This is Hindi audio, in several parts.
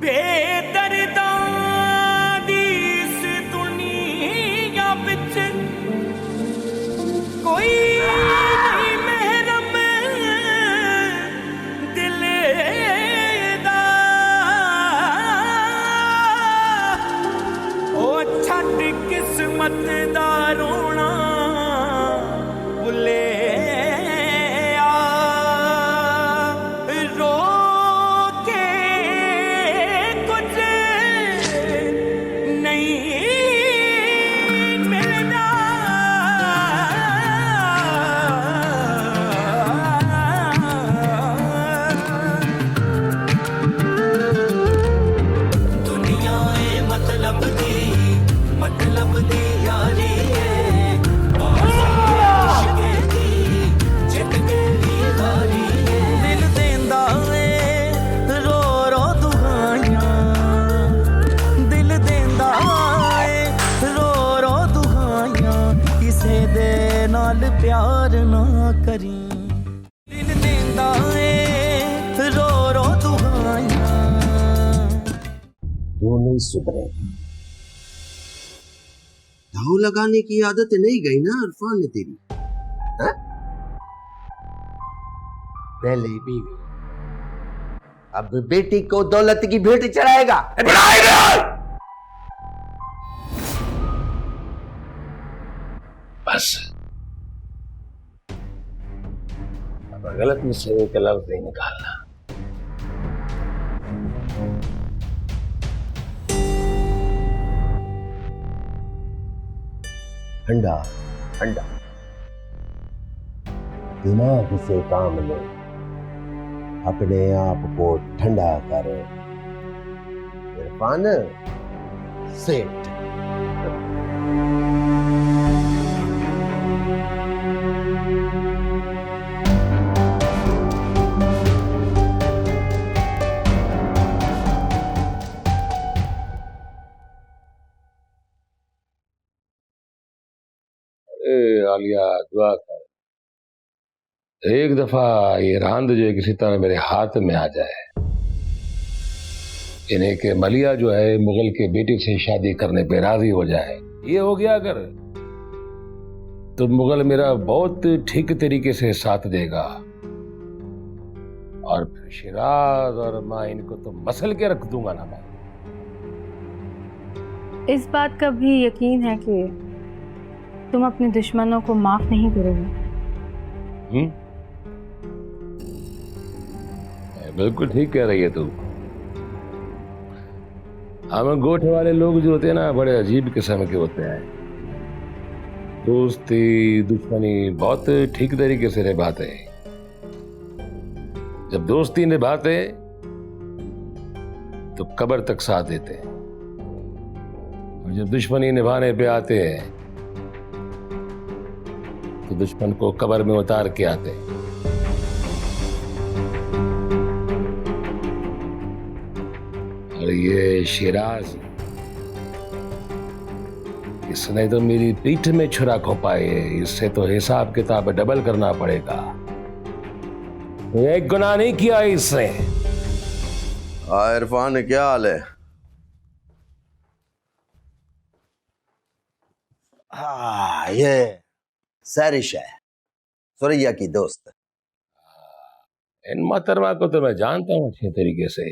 बेदर्दां दी इस दुनिया विच कोई नहीं महरम दिल दा। ओ छट किस्मत दा रोना भुले प्यार ना करी दिल देंदा है रो रो दुआयां। वो नहीं सुधरे। दाव लगाने की आदत नहीं गई ना इरफान ने तेरी। हा? पहले बीवी अब बेटी को दौलत की भेंट चढ़ाएगा। बस गलत मुझसे का लफ्ज नहीं निकालना। ठंडा ठंडा दिमाग से काम ले, अपने आप को ठंडा कर। इरफान सेठ आलिया दुआ कर एक दफा ये रांद जो है किसी तरह मेरे हाथ में आ जाए, इन्हें के मलिया जो है मुगल के बेटे से शादी करने पे राजी हो जाए, ये हो गया अगर तो मुगल मेरा बहुत ठीक तरीके से साथ देगा और फिर शिराज और मैं इनको तो मसल के रख दूंगा ना मैं। इस बात का भी यकीन है कि तुम अपने दुश्मनों को माफ नहीं करोगे। बिल्कुल ठीक कह रही है तू। हम गोठ वाले लोग जो होते हैं ना बड़े अजीब किस्म के होते हैं। दोस्ती दुश्मनी बहुत ठीक तरीके से निभाते हैं। जब दोस्ती निभाते तो कब्र तक साथ देते हैं और जब दुश्मनी निभाने पे आते हैं तो दुश्मन को कब्र में उतार के आते हैं। और ये शिराज इसने तो मेरी पीठ में छुरा खोपाई है, इससे तो हिसाब किताब डबल करना पड़ेगा। एक गुनाह नहीं किया इसने। इरफान क्या हाल है? हाँ ये सरिश है, सुरैया की दोस्त। इन मोहतरमा को तो मैं जानता हूं अच्छे तरीके से।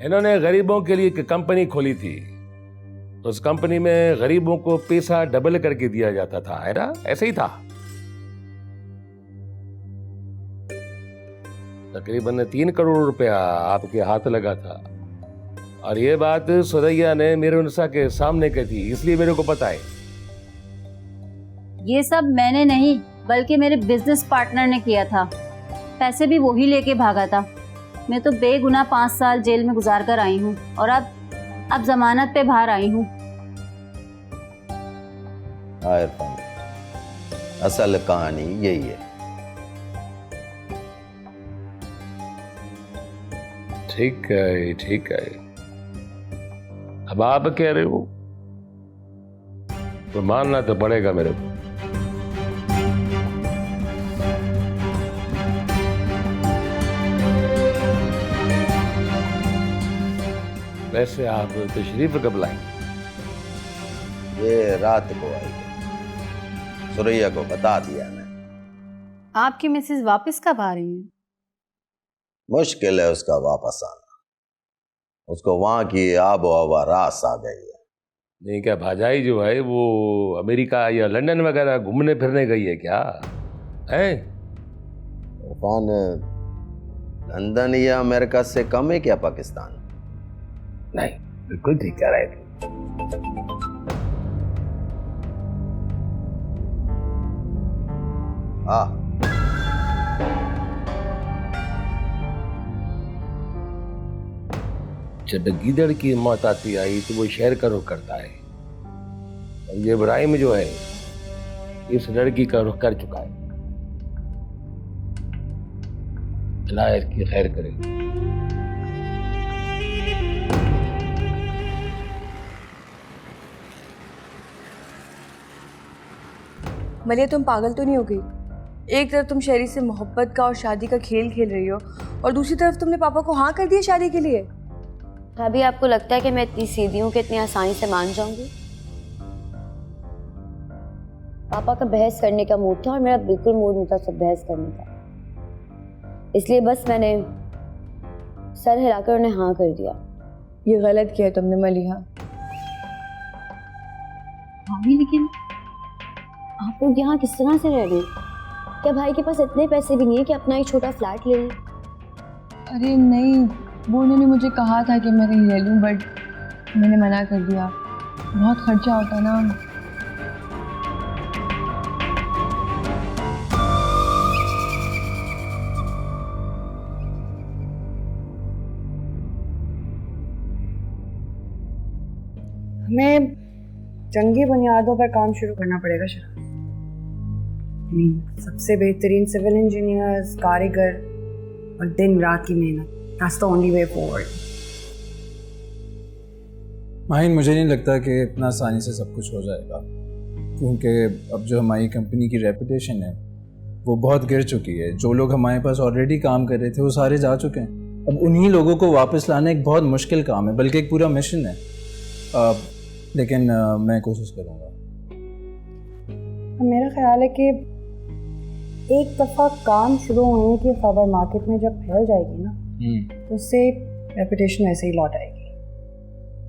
इन्होंने गरीबों के लिए एक कंपनी खोली थी, उस कंपनी में गरीबों को पैसा डबल करके दिया जाता था, है ना? ऐसे ही था। तकरीबन 3 करोड़ रुपया आपके हाथ लगा था और ये बात सुरैया ने मेरे उनसा के सामने कही थी, इसलिए मेरे को पता है। ये सब मैंने नहीं बल्कि मेरे बिजनेस पार्टनर ने किया था। पैसे भी वही लेके भागा था। मैं तो बेगुनाह 5 साल जेल में गुजार कर आई हूँ और अब जमानत पे बाहर आई हूँ। असल कहानी यही है। ठीक है, ठीक है। अब आप कह रहे हो तो मानना तो पड़ेगा मेरे को। वैसे आप तशरीफ कब लाएंगे? ये रात को आएगी, सुरैया को बता दिया मैं। आपकी मिसेज वापस कब आ रही हैं? मुश्किल है उसका वापस आना, उसको वहां की आबो हवा रास आ गई है। नहीं, क्या भाजाई जो है वो अमेरिका या लंदन वगैरह घूमने फिरने गई है क्या है? इरफान, लंदन या अमेरिका से कम है क्या पाकिस्तान? नहीं, बिल्कुल ठीक कह रहे थे। हाँ, जब गीदड़ की मौत आती आई तो वो शहर का रुख करता है, और ये इब्राहिम जो है इस लड़की का रुख कर चुका है। अल्लाह इसकी खैर करे। मलिया, तुम पागल तो नहीं हो गई? एक तरफ तुम शहरी से मोहब्बत का और शादी का खेल खेल रही हो, और दूसरी तरफ तुमने पापा को हाँ कर दिया शादी के लिए। भाभी, आपको लगता है कि मैं इतनी सीधी हूँ कि इतनी आसानी से मान जाऊंगी? पापा का बहस करने का मूड था और मेरा बिल्कुल मूड नहीं था सब बहस करने का, इसलिए बस मैंने सर हिलाकर उन्हें हाँ कर दिया। ये गलत किया तुमने मलिहा। भाभी, लेकिन आप लोग यहाँ किस तरह से रह रहे हो? क्या भाई के पास इतने पैसे भी नहीं है कि अपना एक छोटा फ्लैट ले लें? अरे नहीं, वो उन्होंने मुझे कहा था कि मैं कहीं ले लूँ, बट मैंने मना कर दिया। बहुत खर्चा होता ना। हमें जंगी बुनियादों पर काम शुरू करना पड़ेगा शराब। सबसे बेहतरीन सिविल इंजीनियर्स, कारीगर और दिन रात की मेहनत, that's the only way forward। Mahin, मुझे नहीं लगता कि इतना आसानी से सब कुछ हो जाएगा, क्योंकि अब जो हमारी कंपनी की रेपुटेशन है वो बहुत गिर चुकी है। जो लोग हमारे पास ऑलरेडी काम कर रहे थे वो सारे जा चुके हैं। अब उन्हीं लोगों को वापस लाना एक बहुत मुश्किल काम है, बल्कि एक पूरा मिशन है। लेकिन मैं कोशिश करूँगा। मेरा ख्याल है कि एक दफ़ा काम शुरू होने की खबर मार्केट में जब फैल जाएगी ना, तो उससे रेपुटेशन ऐसे ही लौट आएगी।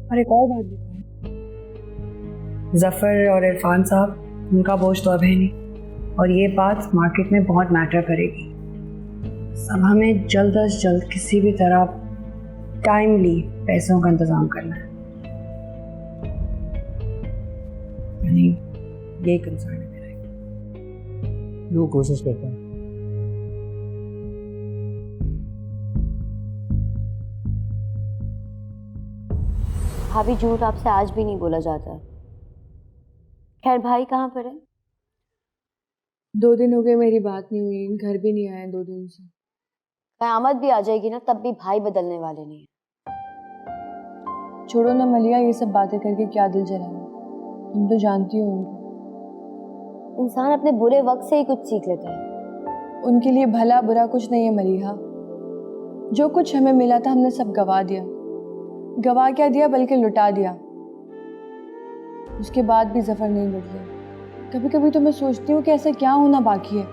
और एक और बात भी, जफ़र और इरफान साहब, उनका बोझ तो अब है नहीं, और ये बात मार्केट में बहुत मैटर करेगी। सब हमें जल्द अज जल्द किसी भी तरह टाइमली पैसों का इंतज़ाम करना है। यही कंसर्न है मेरा। वो कोशिश करता हूँ। भाभी, झूठ आपसे आज भी नहीं बोला जाता। खैर, भाई कहाँ पर है? 2 दिन हो गए मेरी बात नहीं हुई, घर भी नहीं आए 2 दिन से। कयामत भी आ जाएगी ना, तब भी भाई बदलने वाले नहीं है। छोड़ो ना मलिया, ये सब बातें करके क्या दिल जलाना। तुम तो जानती हो उनको। इंसान अपने बुरे वक्त से ही कुछ सीख लेता है। उनके लिए भला बुरा कुछ नहीं है मलिहा। जो कुछ हमें मिला था हमने सब गवा दिया। गवा क्या दिया, बल्कि लुटा दिया। उसके बाद भी ज़फ़र नहीं बदले। कभी कभी तो मैं सोचती हूँ कि ऐसा क्या होना बाकी है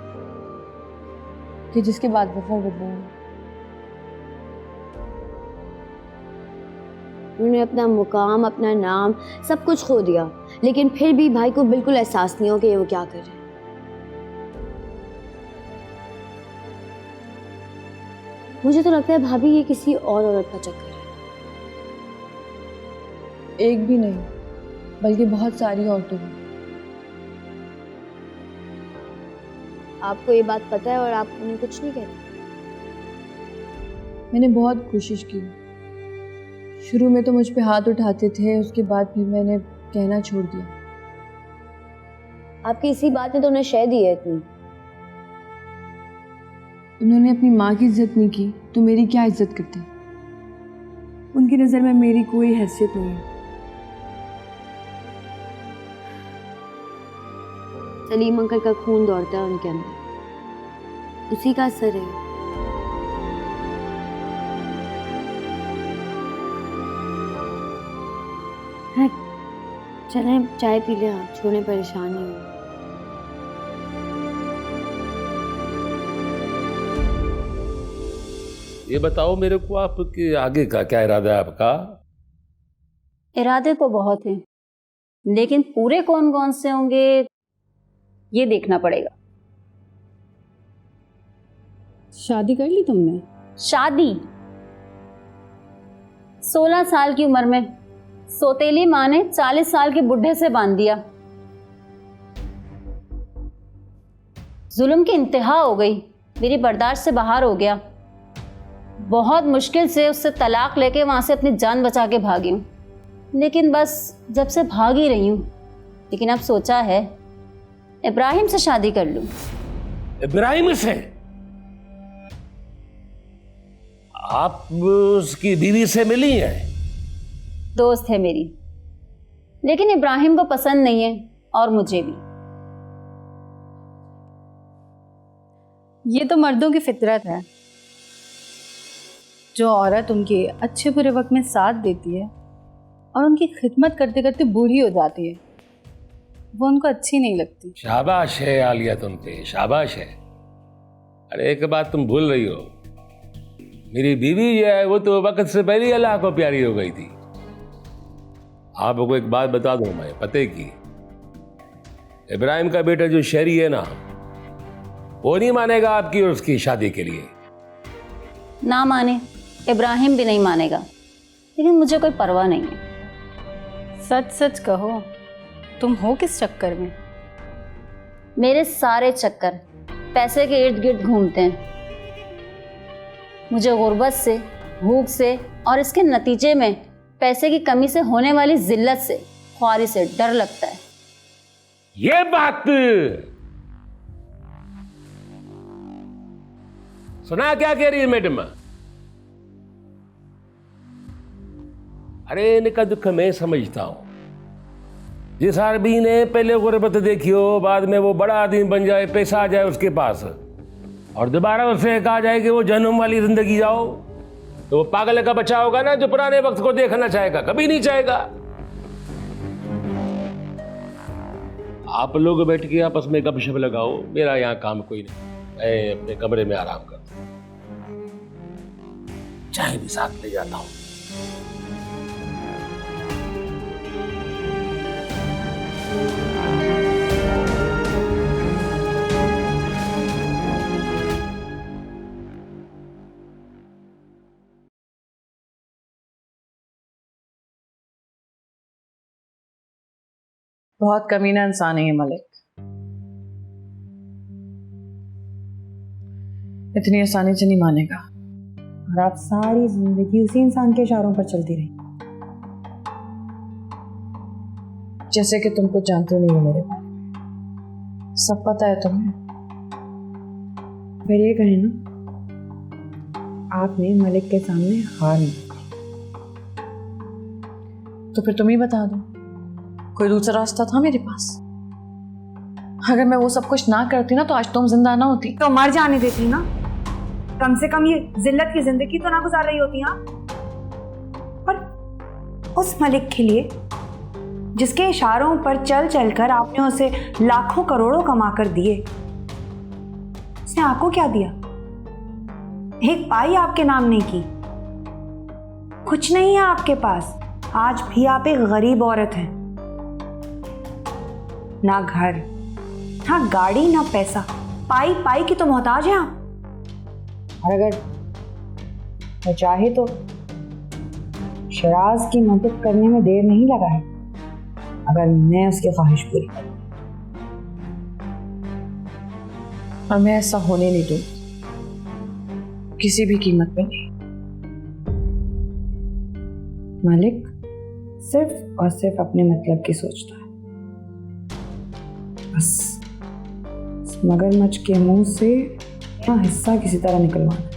कि जिसके बाद ज़फ़र बदलेंगे। उन्होंने अपना मुकाम, अपना नाम, सब कुछ खो दिया, लेकिन फिर भी भाई को बिल्कुल एहसास नहीं हो कि वो क्या कर रहे हैं। मुझे तो लगता है भाभी ये किसी और औरत का चक्कर है। एक भी नहीं, बल्कि बहुत सारी औरतों की। आपको ये बात पता है और आप उन्हें कुछ नहीं कहते? मैंने बहुत कोशिश की। शुरू में तो मुझ पे हाथ उठाते थे, उसके बाद फिर मैंने कहना छोड़ दिया। आपकी इसी बात ने तो उन्हें शह दी है इतनी। उन्होंने अपनी माँ की इज्जत नहीं की तो मेरी क्या इज्जत करते? उनकी नज़र में मेरी कोई हैसियत नहीं है। सलीम अंकल का खून दौड़ता है उनके अंदर, उसी का असर है। चलें चाय पी ले, आप छोड़ने परेशान नहीं हो। ये बताओ मेरे को आपके आगे का क्या इरादा है आपका? इरादे तो बहुत हैं, लेकिन पूरे कौन कौन से होंगे ये देखना पड़ेगा। शादी कर ली तुमने? शादी 16 साल की उम्र में सौतेली माँ ने 40 साल के बुढ़े से बांध दिया। जुल्म की इंतहा हो गई, मेरी बर्दाश्त से बाहर हो गया। बहुत मुश्किल से उससे तलाक लेके वहां से अपनी जान बचा के भागी हूँ, लेकिन बस जब से भाग ही रही हूँ। लेकिन अब सोचा है इब्राहिम से शादी कर लूं। इब्राहिम से? आप उसकी बीवी से मिली हैं? दोस्त है मेरी, लेकिन इब्राहिम को पसंद नहीं है और मुझे भी। ये तो मर्दों की फितरत है। जो औरत उनके अच्छे बुरे वक्त में साथ देती है और उनकी खिदमत करते करते बूढ़ी हो जाती है, वो उनको अच्छी नहीं लगती। शाबाश है आलिया तुम पे, शाबाश है। अरे एक बात तुम भूल रही हो, मेरी बीवी जो है वो तो वक्त से पहले ही अल्लाह को प्यारी हो गई थी। आपको एक बात बता दूं मैं पते की, इब्राहिम का बेटा जो शहरी है ना, वो नहीं मानेगा आपकी और उसकी शादी के लिए। ना माने, इब्राहिम भी नहीं मानेगा, लेकिन मुझे कोई परवाह नहीं है। सच सच कहो, तुम हो किस चक्कर में? मेरे सारे चक्कर पैसे के इर्द गिर्द घूमते हैं। मुझे गुर्बत से, भूख से और इसके नतीजे में पैसे की कमी से होने वाली जिल्लत से, ख्वारी से डर लगता है। ये बात सुना क्या कह रही है मैडम? अरे इनका दुख मैं समझता हूं। जिस आदमी ने पहले गुर्बत देखी हो, बाद में वो बड़ा आदमी बन जाए, पैसा आ जाए उसके पास, और दोबारा उससे कहा जाए कि वो जहन्नुम वाली जिंदगी जाओ, तो वो पागल का बच्चा होगा ना, जो पुराने वक्त को देखना चाहेगा, कभी नहीं चाहेगा। आप लोग बैठ के आपस में गपशप लगाओ, मेरा यहाँ काम कोई नहीं, मैं अपने कमरे में आराम करता हूँ, चाय भी साथ ले जाता हूँ। बहुत कमीना इंसान है ये मलिक। इतनी आसानी से नहीं मानेगा। और आप सारी जिंदगी उसी इंसान के इशारों पर चलती रही, जैसे कि तुम कुछ जानते नहीं हो मेरे बारे में। सब पता है तुम्हें। फिर ये कहें ना, आपने मलिक के सामने हार नहीं दी, तो फिर तुम ही बता दो, कोई दूसरा रास्ता था मेरे पास? अगर मैं वो सब कुछ ना करती ना, तो आज तुम जिंदा ना होती। तो मर जाने देती ना, कम से कम ये जिल्लत की जिंदगी तो ना गुजार रही होती। हाँ, पर उस मलिक के लिए जिसके इशारों पर चल चलकर आपने उसे लाखों करोड़ों कमा कर दिए, उसने आपको क्या दिया? एक पाई आपके नाम नहीं की। कुछ नहीं है आपके पास। आज भी आप एक गरीब औरत हैं। ना घर, ना गाड़ी, ना पैसा, पाई पाई की तो मोहताज हैं आप। और अगर वो चाहे तो शराज की मदद करने में देर नहीं लगाए, अगर मैं उसकी ख्वाहिश पूरी करूं। और मैं ऐसा होने नहीं दूंगी, किसी भी कीमत पे नहीं। मलिक सिर्फ और सिर्फ अपने मतलब की सोचता है। बस मगरमच्छ के मुंह से अपना हिस्सा किसी तरह निकलवाना।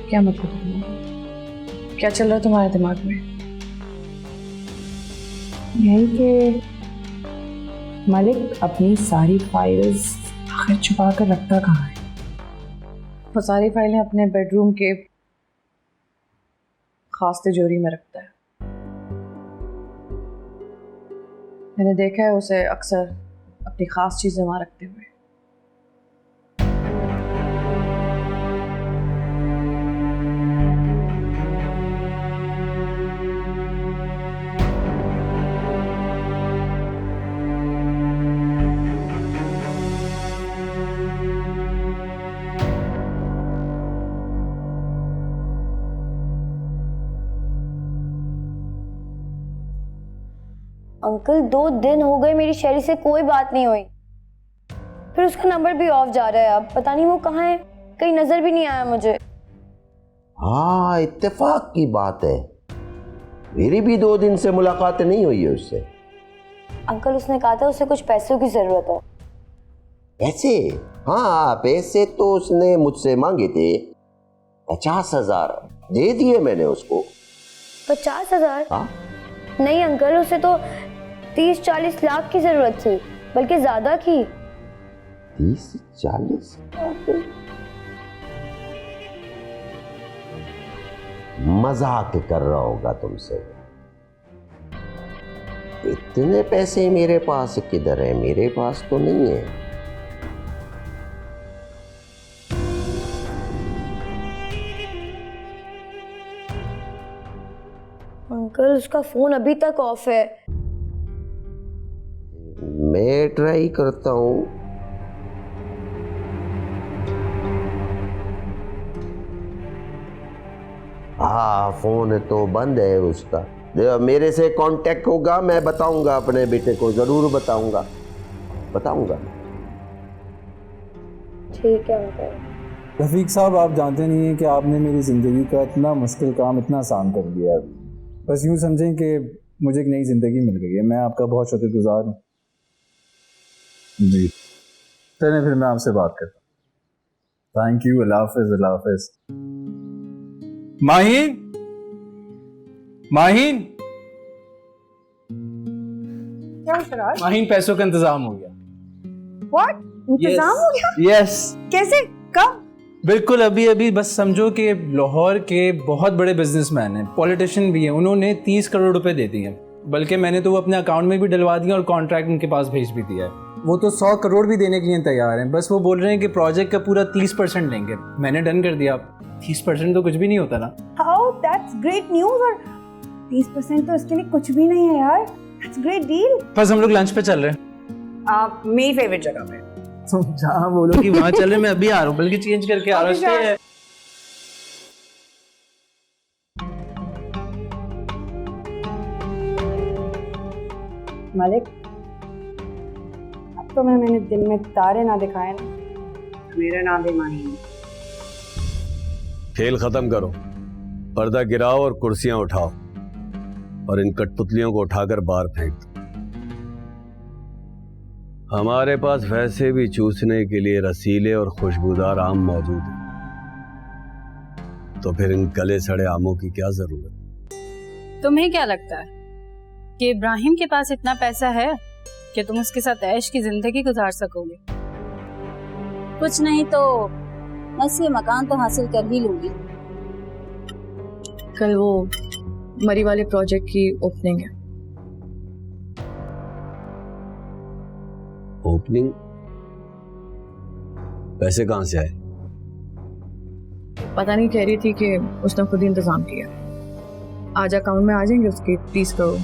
क्या मतलब है? क्या चल रहा है तुम्हारे दिमाग में? यही कि मलिक अपनी सारी फाइल्स आखिर छुपा कर रखता कहाँ है? वो सारी फाइलें अपने बेडरूम के खास तिजोरी में रखता है। मैंने देखा है उसे अक्सर अपनी खास चीजें वहां रखते हुए। अंकल 2 दिन हो गए मेरी शैली से कोई बात नहीं हुई, फिर उसका नंबर भी ऑफ जा रहा है। अब पता नहीं वो कहाँ है, कहीं नजर भी नहीं आया मुझे। हाँ, इत्तेफाक की बात है, मेरी भी 2 दिन से मुलाकात नहीं हुई है उससे। अंकल उसने कहा था उसे कुछ पैसों की जरूरत है। पैसे? हाँ, पैसे तो उसने मुझसे मांगे थे। 50,000 दे दिए मैंने उसको। 50,000? हाँ? नहीं अंकल, उसे तो 30-40 लाख की जरूरत थी, बल्कि ज्यादा की। 30-40? मजाक कर रहा होगा तुमसे। इतने पैसे मेरे पास किधर है? मेरे पास तो नहीं है। अंकल उसका फोन अभी तक ऑफ है। मैं ट्राई करता हूं। हाँ, फोन तो बंद है उसका। मेरे से कांटेक्ट होगा, मैं बताऊंगा अपने बेटे को, जरूर बताऊंगा। ठीक है अंकल। रफीक साहब, आप जानते नहीं हैं कि आपने मेरी ज़िंदगी का इतना मुश्किल काम इतना आसान कर दिया है। बस यूँ समझें कि मुझे एक नई ज़िंदगी मिल गई है। मैं आपका बहुत शुक्रगुजार हूँ। जी चलें, फिर मैं आपसे बात करता हूँ। Thank you. अल्लाह हाफ़िज़। अल्लाह हाफ़िज़। माहीन, माहीन, क्या शराज? माहीन, पैसों का इंतजाम हो गया। What? इंतजाम हो गया? यस। कैसे? कब? बिल्कुल अभी अभी। बस समझो कि लाहौर के बहुत बड़े बिजनेसमैन हैं, पॉलिटिशियन भी हैं, उन्होंने 30 करोड़ रुपए दे दिए हैं। बल्कि मैंने तो वो अपने अकाउंट में भी डलवा दिया और कॉन्ट्रैक्ट उनके पास भेज भी दिया है। वो तो 100 करोड़ भी देने के लिए तैयार हैं। बस वो बोल रहे हैं कि प्रोजेक्ट का पूरा 30% लेंगे। मैंने डन कर दिया। 30% तो कुछ भी नहीं होता ना। How? That's great news। और 30% तो इसके लिए कुछ भी नहीं है यार। That's great deal। बस हम लोग लंच पे चल रहे हैं। आप मेरी फेवरेट जगह पे। तो जहाँ बोलो कि वहाँ चल रहे, मैं अभी आ रहा हूँ, बल्कि चेंज करके आ रहा हूँ। मालिक, अब तो मैंने दिल में तारे ना दिखाए ना, मेरा नाम भी माही। खेल खत्म करो, पर्दा गिराओ और कुर्सियां उठाओ और इन कठपुतलियों को उठाकर बाहर फेंक दो। हमारे पास वैसे भी चूसने के लिए रसीले और खुशबूदार आम मौजूद हैं, तो फिर इन गले सड़े आमों की क्या जरूरत? तुम्हें क्या लगता है कि इब्राहिम के पास इतना पैसा है कि तुम उसके साथ ऐश की जिंदगी गुजार सकोगे? कुछ नहीं तो बस ये मकान तो हासिल कर ही लूंगी। कल वो मरी वाले प्रोजेक्ट की ओपनिंग है। ओपनिंग? पैसे कहां से आए? पता नहीं, कह रही थी कि उसने खुद ही इंतजाम किया। आज अकाउंट में आ जाएंगे उसके 30 करोड़।